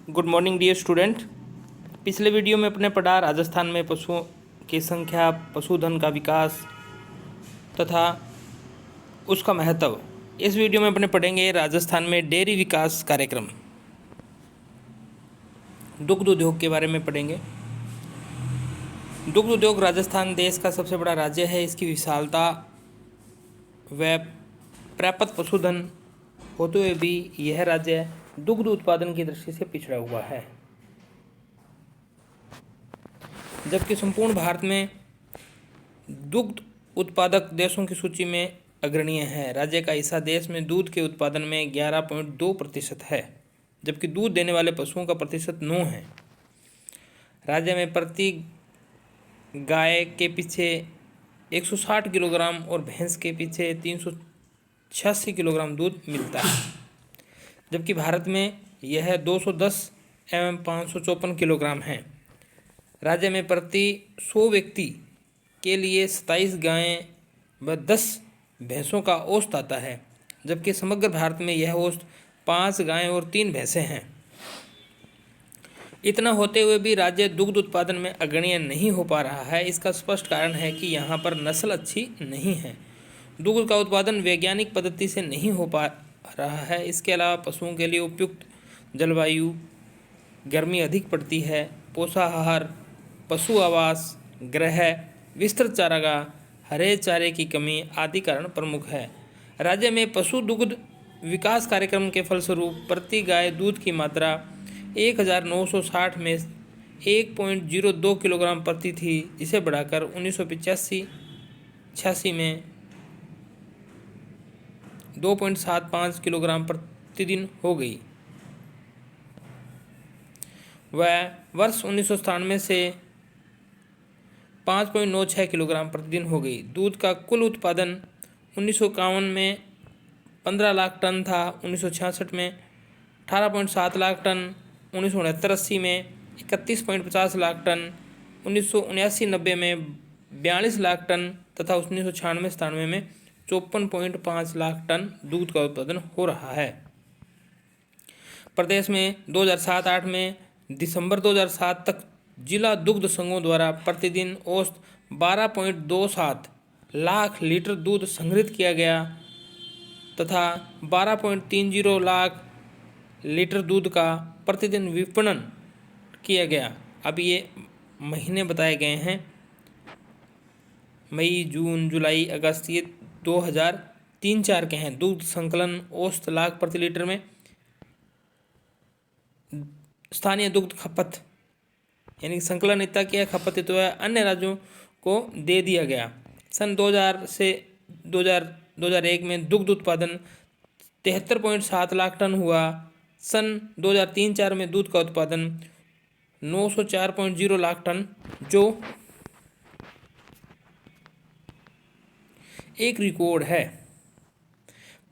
Good morning dear student. पिछले video में अपने पढ़ा राजस्थान में पशुओं की संख्या, पशुधन का विकास तथा उसका महत्व। इस वीडियो में अपने पढ़ेंगे राजस्थान में डेयरी विकास कार्यक्रम, दुग्ध उद्योग के बारे में पढ़ेंगे। दुग्ध उद्योग राजस्थान देश का सबसे बड़ा राज्य है। इसकी विशालता व पर्याप्त पशुधन होते हुए भी यह राज्य दुग्ध उत्पादन की दृष्टि से पिछड़ा हुआ है, जबकि संपूर्ण भारत में दुग्ध उत्पादक देशों की सूची में अग्रणीय है। राज्य का हिस्सा देश में दूध के उत्पादन में 11.2% है, जबकि दूध देने वाले पशुओं का प्रतिशत 9 है। राज्य में प्रति गाय के पीछे 160 किलोग्राम और भैंस के पीछे 386 किलोग्राम दूध मिलता है, जबकि भारत में यह 210 एवं 554 किलोग्राम है। राज्य में प्रति 100 व्यक्ति के लिए 27 गायें व 10 भैंसों का औसत आता है, जबकि समग्र भारत में यह औसत 5 गायें और 3 भैंसें हैं। इतना होते हुए भी राज्य दुग्ध उत्पादन में अग्रणीय नहीं हो पा रहा है। इसका स्पष्ट कारण है कि यहाँ पर नस्ल अच्छी नहीं है। दुग्ध का उत्पादन वैज्ञानिक पद्धति से नहीं हो पा रहा है। इसके अलावा पशुओं के लिए उपयुक्त जलवायु, गर्मी अधिक पड़ती है, पोषाहार, पशु आवास गृह, विस्तृत चारागाह, हरे चारे की कमी आदि कारण प्रमुख है। राज्य में पशु दुग्ध विकास कार्यक्रम के फलस्वरूप प्रति गाय दूध की मात्रा 1960 में 1.02 किलोग्राम प्रति थी, जिसे बढ़ाकर 1985-86 में 2.75 किलोग्राम प्रतिदिन हो गई। वह वर्ष 1997 से 5.96 किलोग्राम प्रतिदिन हो गई। दूध का कुल उत्पादन 1951 में 15 लाख टन था, 1966 में 18.7 लाख टन, 1969-80 में 31.50 लाख टन, 1979-90 में 42 लाख टन तथा 1996-97 में 54.5 लाख टन दूध का उत्पादन हो रहा है। प्रदेश में 2007-08 में दिसंबर 2007 तक जिला दुग्ध संघों द्वारा प्रतिदिन औसत 12.27 लाख लीटर दूध संग्रहित किया गया तथा 12.30 लाख लीटर दूध का प्रतिदिन विपणन किया गया। अब ये महीने बताए गए हैं, मई, जून, जुलाई, अगस्त, ये 2003-04 के हैं। दूध संकलन औसत लाख प्रति लीटर में स्थानीय दुग्ध खपत यानी संकलन इतना किया, खपत तो है अन्य राज्यों को दे दिया गया। सन 2000 से 2001 में दुग्ध उत्पादन 73.7 लाख टन हुआ। सन 2003-04 में दूध का उत्पादन 904.0 लाख टन, जो एक रिकॉर्ड है।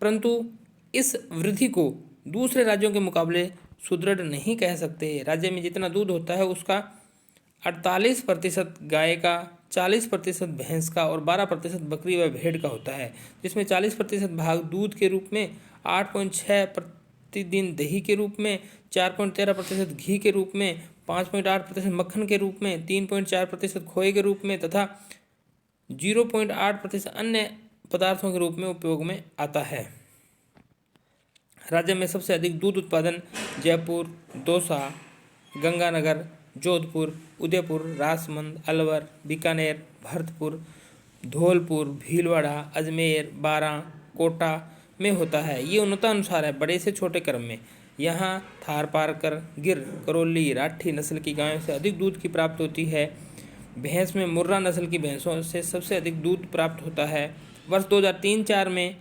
परंतु इस वृद्धि को दूसरे राज्यों के मुकाबले सुदृढ़ नहीं कह सकते। राज्य में जितना दूध होता है उसका 48% गाय का, 40% भैंस का और 12% बकरी व भेड़ का होता है, जिसमें 40% भाग दूध के रूप में, 8.6 प्रतिदिन दही के रूप में, 4.13% घी के रूप में, 5.8% मक्खन के रूप में, 3.4% खोए के रूप में तथा 0.8% अन्य पदार्थों के रूप में उपयोग में आता है। राज्य में सबसे अधिक दूध उत्पादन जयपुर, दौसा, गंगानगर, जोधपुर, उदयपुर, राजसमंद, अलवर, बीकानेर, भरतपुर, धौलपुर, भीलवाड़ा, अजमेर, बारां, कोटा में होता है। ये उन्नतानुसार है, बड़े से छोटे क्रम में। यहाँ थारपारकर, गिर, करौली, राठी नस्ल की गायों से अधिक दूध की प्राप्त होती है। भैंस में मुर्रा नस्ल की भैंसों से सबसे अधिक दूध प्राप्त होता है। वर्ष 2003-04 में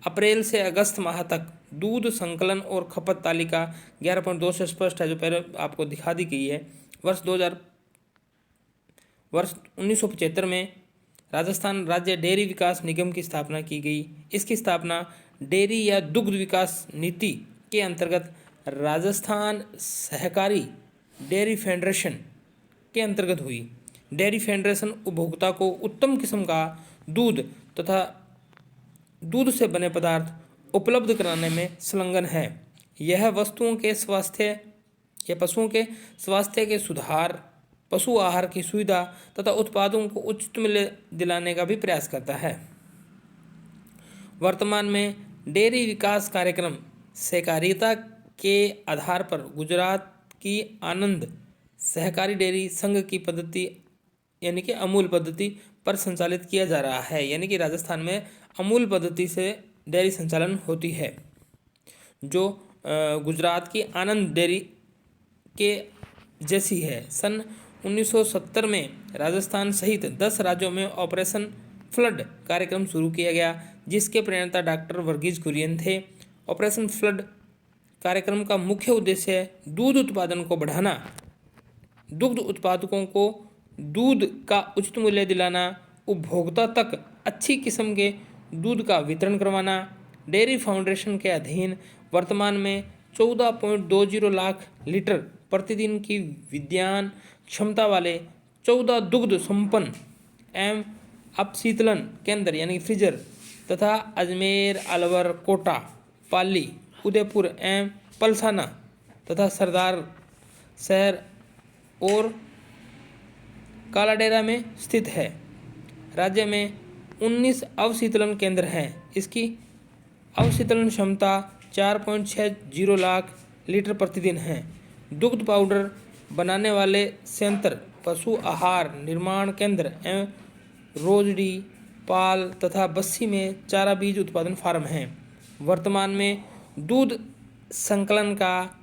अप्रैल से अगस्त माह तक दूध संकलन और खपत तालिका 11.2 से स्पष्ट है, जो पहले आपको दिखा दी गई है। वर्ष 1975 में राजस्थान राज्य डेयरी विकास निगम की स्थापना की गई। इसकी स्थापना डेयरी या दुग्ध विकास नीति के अंतर्गत राजस्थान सहकारी डेयरी फेडरेशन के अंतर्गत हुई। डेयरी फेडरेशन उपभोक्ता को उत्तम किस्म का दूध तथा दूध से बने पदार्थ उपलब्ध कराने में संलग्न है। यह वस्तुओं के स्वास्थ्य यह पशुओं के स्वास्थ्य के सुधार, पशु आहार की सुविधा तथा उत्पादों को उचित मूल्य दिलाने का भी प्रयास करता है। वर्तमान में डेयरी विकास कार्यक्रम सहकारिता के आधार पर गुजरात की आनंद सहकारी डेयरी संघ की पद्धति यानी कि अमूल पद्धति पर संचालित किया जा रहा है। यानी कि राजस्थान में अमूल पद्धति से डेयरी संचालन होती है, जो गुजरात की आनंद डेयरी के जैसी है। सन 1970 में राजस्थान सहित 10 राज्यों में ऑपरेशन फ्लड कार्यक्रम शुरू किया गया, जिसके प्रणेता डॉक्टर वर्गीज कुरियन थे। ऑपरेशन फ्लड कार्यक्रम का मुख्य उद्देश्य दूध उत्पादन को बढ़ाना, दुग्ध उत्पादकों को दूध का उचित मूल्य दिलाना, उपभोक्ता तक अच्छी किस्म के दूध का वितरण करवाना। डेयरी फाउंडेशन के अधीन वर्तमान में 14.20 लाख लीटर प्रतिदिन की विद्यान क्षमता वाले 14 दुग्ध संपन्न एवं अपशीतलन केंद्र यानी फ्रीजर तथा अजमेर, अलवर, कोटा, पाली, उदयपुर एवं पलसाना तथा सरदार शहर और कालाडेरा में स्थित है। राज्य में 19 अवशीतलन केंद्र हैं। इसकी अवशीतलन क्षमता 4.60 लाख लीटर प्रतिदिन है। दुग्ध पाउडर बनाने वाले संयंत्र, पशु आहार निर्माण केंद्र एवं रोजड़ी, पाल तथा बस्सी में चारा बीज उत्पादन फार्म हैं। वर्तमान में दूध संकलन का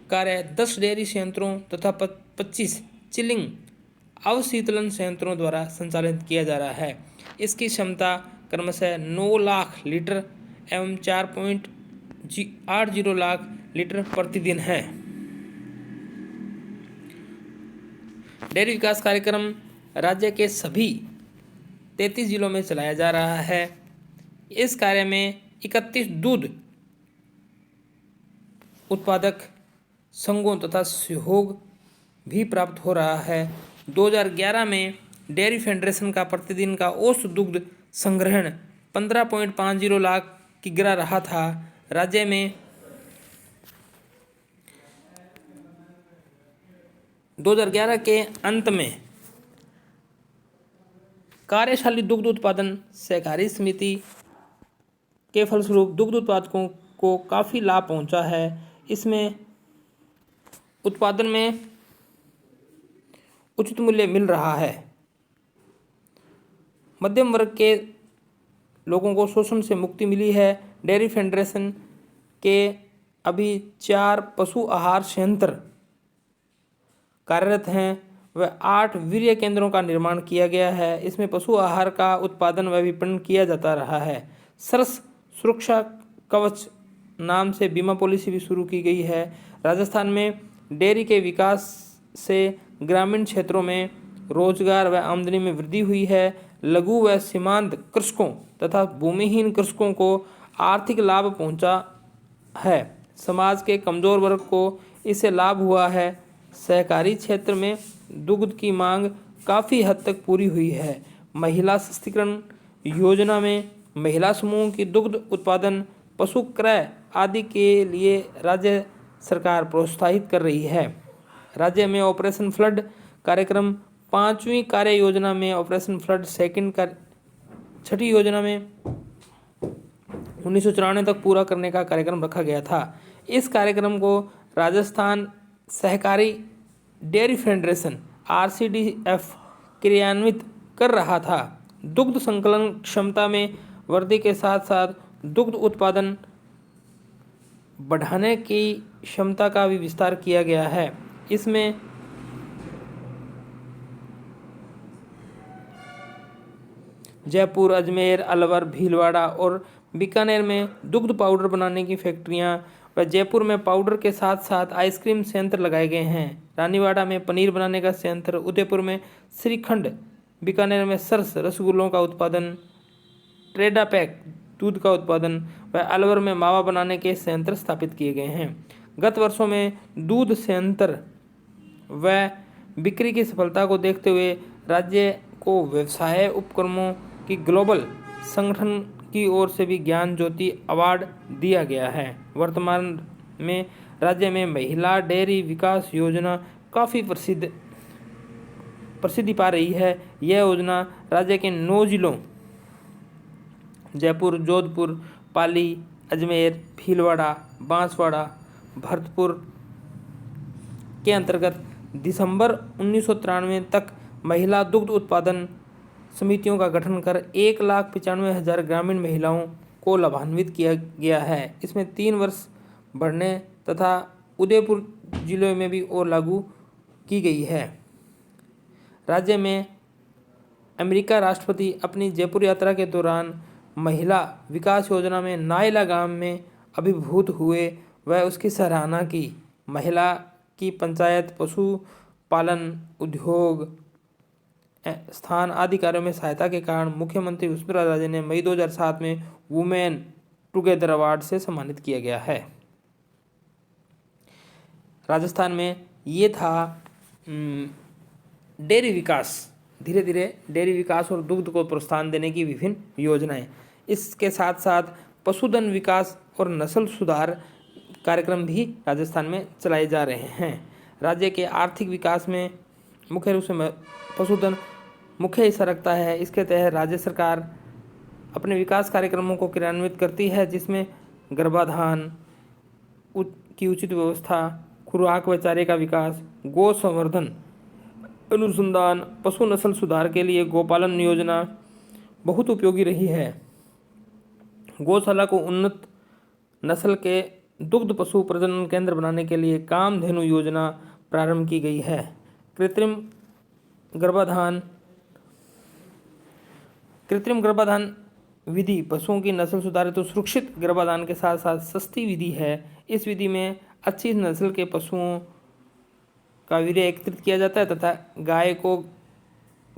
कार्य 10 डेयरी संयंत्रों तथा 25 चिलिंग अवशीतलन संयंत्रों द्वारा संचालित किया जा रहा है। इसकी क्षमता क्रमशः 9 लाख लीटर एवं 4.80 लाख लीटर प्रतिदिन है। डेयरी विकास कार्यक्रम राज्य के सभी 33 जिलों में चलाया जा रहा है। इस कार्य में 31 दूध उत्पादक संघों तथा सहयोग भी प्राप्त हो रहा है। 2011 में डेयरी फेडरेशन का प्रतिदिन का औसत दुग्ध संग्रहण 15.50 लाख किग्रा रहा था। राज्य में 2011 के अंत में कार्यशाली दुग्ध उत्पादन सहकारी समिति के फलस्वरूप दुग्ध उत्पादकों को काफ़ी लाभ पहुंचा है। इसमें उत्पादन में उचित मूल्य मिल रहा है। मध्यम वर्ग के लोगों को शोषण से मुक्ति मिली है। डेयरी फेडरेशन के अभी 4 पशु आहार संयंत्र कार्यरत हैं व 8 वीर्य केंद्रों का निर्माण किया गया है। इसमें पशु आहार का उत्पादन व विपणन किया जाता रहा है। सरस सुरक्षा कवच नाम से बीमा पॉलिसी भी शुरू की गई है। राजस्थान में डेयरी के विकास से ग्रामीण क्षेत्रों में रोजगार व आमदनी में वृद्धि हुई है। लघु व सीमांत कृषकों तथा भूमिहीन कृषकों को आर्थिक लाभ पहुंचा है। समाज के कमजोर वर्ग को इससे लाभ हुआ है। सहकारी क्षेत्र में दुग्ध की मांग काफ़ी हद तक पूरी हुई है। महिला सशक्तिकरण योजना में महिला समूहों की दुग्ध उत्पादन, पशु क्रय आदि के लिए राज्य सरकार प्रोत्साहित कर रही है। राज्य में ऑपरेशन फ्लड कार्यक्रम 5वीं कार्य योजना में ऑपरेशन फ्लड सेकंड का 6ठी योजना में 1994 तक पूरा करने का कार्यक्रम रखा गया था। इस कार्यक्रम को राजस्थान सहकारी डेयरी फेडरेशन RCDF क्रियान्वित कर रहा था। दुग्ध संकलन क्षमता में वृद्धि के साथ साथ दुग्ध उत्पादन बढ़ाने की क्षमता का भी विस्तार किया गया है। इसमें जयपुर, अजमेर, अलवर, भीलवाड़ा और बीकानेर में दुग्ध पाउडर बनाने की फैक्ट्रियां व जयपुर में पाउडर के साथ साथ आइसक्रीम संयंत्र लगाए गए हैं। रानीवाड़ा में पनीर बनाने का संयंत्र, उदयपुर में श्रीखंड, बीकानेर में सरस रसगुल्लों का उत्पादन, ट्रेडा पैक दूध का उत्पादन व अलवर में मावा बनाने के संयंत्र स्थापित किए गए हैं। गत वर्षों में दूध संयंत्र व बिक्री की सफलता को देखते हुए राज्य को व्यवसाय उपक्रमों की ग्लोबल संगठन की ओर से भी ज्ञान ज्योति अवार्ड दिया गया है। वर्तमान में राज्य में महिला डेयरी विकास योजना काफ़ी प्रसिद्धि पा रही है। यह योजना राज्य के 9 जिलों जयपुर, जोधपुर, पाली, अजमेर, भीलवाड़ा, बांसवाड़ा, भरतपुर के अंतर्गत दिसंबर 1993 तक महिला दुग्ध उत्पादन समितियों का गठन कर 1,95,000 ग्रामीण महिलाओं को लाभान्वित किया गया है। इसमें 3 वर्ष बढ़ने तथा उदयपुर जिले में भी और लागू की गई है। राज्य में अमेरिका राष्ट्रपति अपनी जयपुर यात्रा के दौरान महिला विकास योजना में नायला गांव में अभिभूत हुए व उसकी सराहना की। महिला की पंचायत, पशुपालन, उद्योग, स्थान आदि कार्यों में सहायता के कारण मुख्यमंत्री वसुंधरा राजे ने मई 2007 में वुमेन टुगेदर अवार्ड से सम्मानित किया गया है। राजस्थान में ये था डेयरी विकास, धीरे धीरे डेयरी विकास और दुग्ध को प्रोत्साहन देने की विभिन्न योजनाएं। इसके साथ साथ पशुधन विकास और नस्ल सुधार कार्यक्रम भी राजस्थान में चलाए जा रहे हैं। राज्य के आर्थिक विकास में मुख्य रूप से पशुधन मुख्य हिस्सा रखता है। इसके तहत राज्य सरकार अपने विकास कार्यक्रमों को क्रियान्वित करती है, जिसमें गर्भाधान की उचित व्यवस्था, खुराक व चारे का विकास, गौ संवर्धन अनुसंधान, पशु नस्ल सुधार के लिए गौपालन योजना बहुत उपयोगी रही है। गौशाला को उन्नत नस्ल के दुग्ध पशु प्रजनन केंद्र बनाने के लिए कामधेनु योजना प्रारंभ की गई है। कृत्रिम गर्भाधान विधि पशुओं की नस्ल सुधारित तो सुरक्षित गर्भाधान के साथ साथ सस्ती विधि है। इस विधि में अच्छी नस्ल के पशुओं का वीर्य एकत्रित किया जाता है तथा गाय को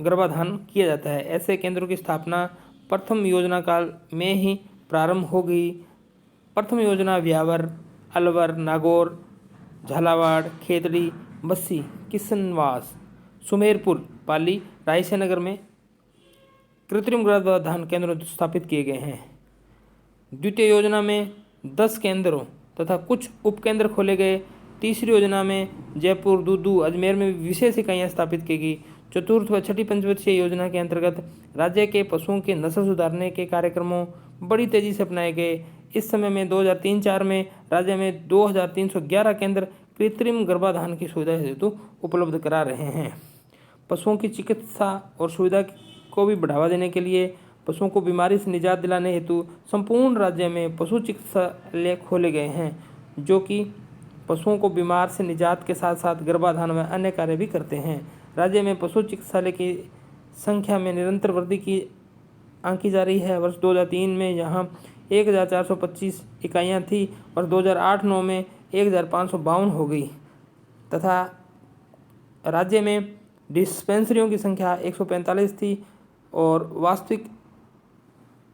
गर्भाधान किया जाता है। ऐसे केंद्रों की स्थापना प्रथम योजना काल में ही प्रारंभ हो गई। प्रथम योजना व्यावर, अलवर, नागौर, झालावाड़, खेतड़ी, बस्सी, किशनवास, सुमेरपुर, पाली, रायसेनगर में कृत्रिम गर्भाधान केंद्र स्थापित किए गए हैं। द्वितीय योजना में 10 केंद्रों तथा कुछ उपकेंद्र खोले गए। तीसरी योजना में जयपुर, दूदू, अजमेर में विशेष इकाइयाँ स्थापित की गई। चतुर्थ व छठी पंचवर्षीय योजना के अंतर्गत राज्य के पशुओं की नस्ल सुधारने के कार्यक्रमों बड़ी तेजी से अपनाए गए। इस समय में 2003-04 में राज्य में 2311 केंद्र कृत्रिम गर्भाधान की सुविधा हेतु उपलब्ध करा रहे हैं। पशुओं की चिकित्सा और सुविधा को भी बढ़ावा देने के लिए पशुओं को बीमारी से निजात दिलाने हेतु संपूर्ण राज्य में पशु चिकित्सालय खोले गए हैं, जो कि पशुओं को बीमार से निजात के साथ साथ गर्भाधान व अन्य कार्य भी करते हैं। राज्य में पशु चिकित्सालय की संख्या में निरंतर वृद्धि की आंकी जा रही है। वर्ष 2003 में यहाँ 1425 इकाइयाँ थी और 2008-09 में 1552 हो गई तथा राज्य में डिस्पेंसरियों की संख्या 145 थी और वास्तविक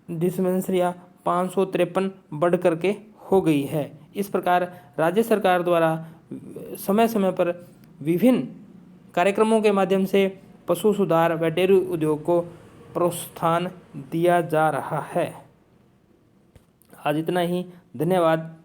डिस्पेंसरियाँ 553 बढ़ करके हो गई है। इस प्रकार राज्य सरकार द्वारा समय समय पर विभिन्न कार्यक्रमों के माध्यम से पशु सुधार व डेयरी उद्योग को प्रोत्साहन दिया जा रहा है। आज इतना ही। धन्यवाद।